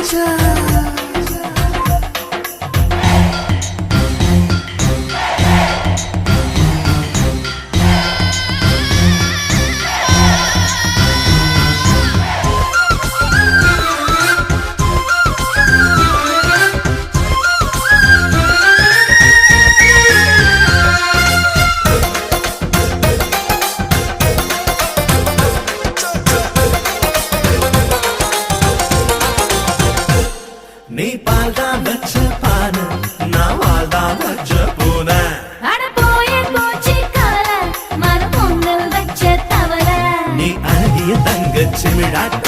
ராஜா நீ பால்தா வச்ச பான நான் வாழ்தா வச்ச பூன அட போயே போச்சு கவலை மன பொங்கல் வச்ச தவற நீ அழகிய தங்கச்சி விழாட்ட